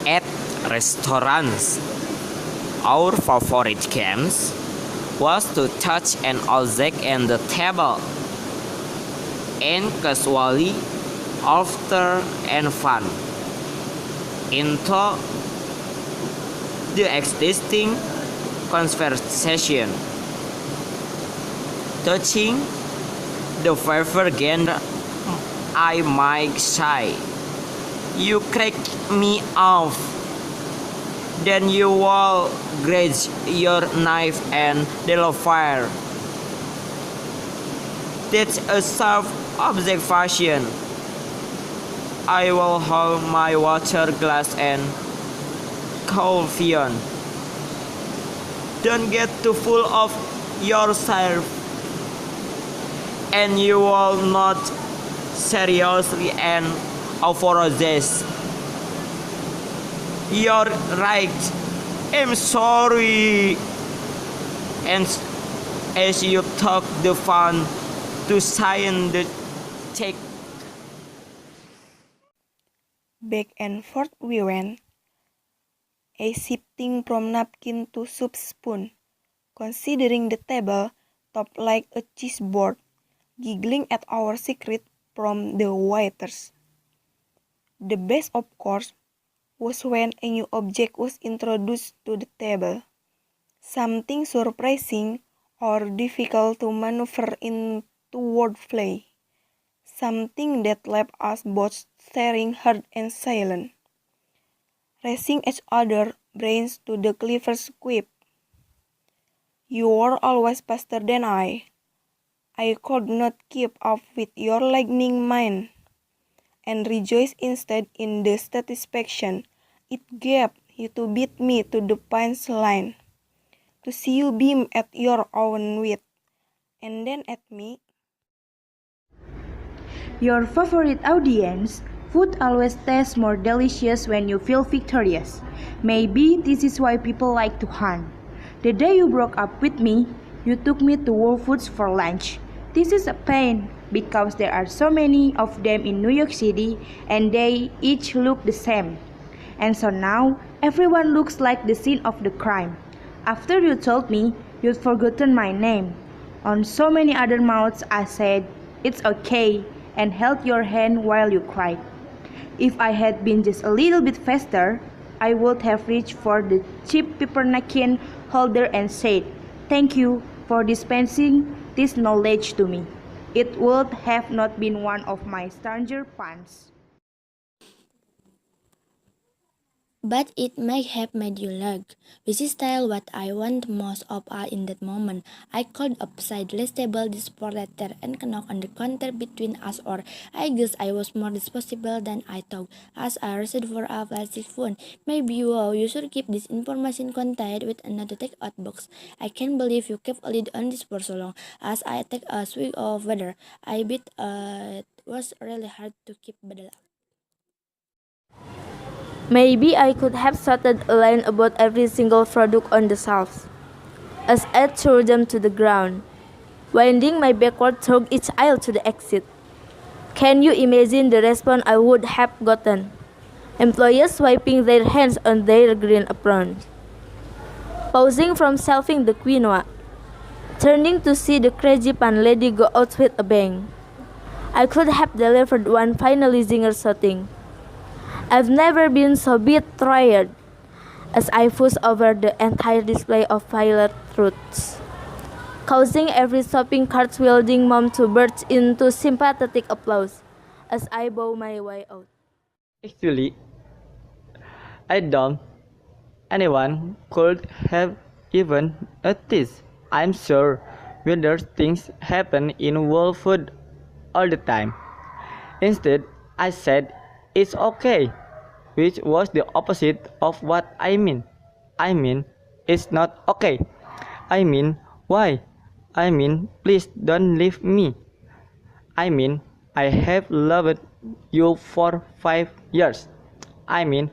At restaurants, our favorite games was to touch an object on the table and casually, laughter and fun into the existing conversation. Touching the favorite game, I might say. You crack me off. Then you will graze your knife and fire. That's a sharp observation. I will hold my water glass and coffee on. Don't get too full of yourself, and you will not seriously and apologize. You're right. I'm sorry. And as you talk the fun to sign the check. Back and forth we went, shifting from napkin to soup spoon, considering the table topped like a cheeseboard, giggling at our secret from the waiters. The best, of course, was when a new object was introduced to the table, something surprising or difficult to maneuver into wordplay, something that left us both staring hard and silent, racing each other brains to the cleverest quip. You were always faster than I could not keep up with your lightning mind, and rejoiced instead in the satisfaction it gave you to beat me to the punch line, to see you beam at your own wit, and then at me. Your favorite audience, food always tastes more delicious when you feel victorious. Maybe this is why people like to hunt. The day you broke up with me, you took me to Whole Foods for lunch. This is a pain because there are so many of them in New York City and they each look the same. And so now everyone looks like the scene of the crime. After you told me you'd forgotten my name, on so many other mouths I said, "It's okay," and held your hand while you cried. If I had been just a little bit faster, I would have reached for the cheap paper napkin holder and said, "Thank you for dispensing this knowledge to me." It would have not been one of my stranger puns. But it might have made you look, which is still what I want most of all in that moment. I called upside the table this letter and knocked on the counter between us, or I guess I was more disposable than I thought, as I reached for a plastic phone. Maybe you should keep this information contained with another take-out box. I can't believe you kept a lid on this for so long. As I take a swig of water, I bet it was really hard to keep bottle. Maybe I could have started a line about every single product on the shelves, as I threw them to the ground, winding my backward through each aisle to the exit. Can you imagine the response I would have gotten? Employees wiping their hands on their green aprons, pausing from shelving the quinoa, turning to see the crazy pan lady go out with a bang. I could have delivered one finally zinger shouting, "I've never been so betrayed," as I fussed over the entire display of violet fruits, causing every shopping cart-wielding mom to burst into sympathetic applause as I bow my way out. Actually, I don't. Anyone could have even noticed. I'm sure weirder things happen in Whole Food all the time. Instead, I said, "It's okay," which was the opposite of what I mean. I mean, it's not okay. I mean, why? I mean, please don't leave me. I mean, I have loved you for 5 years. I mean,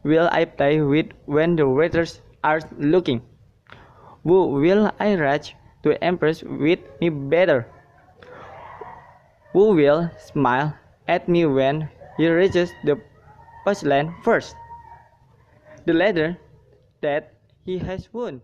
will I play with when the waiters are looking? Who will I rush to impress with me better? Who will smile at me when he reaches the punchline first? The latter that he has won.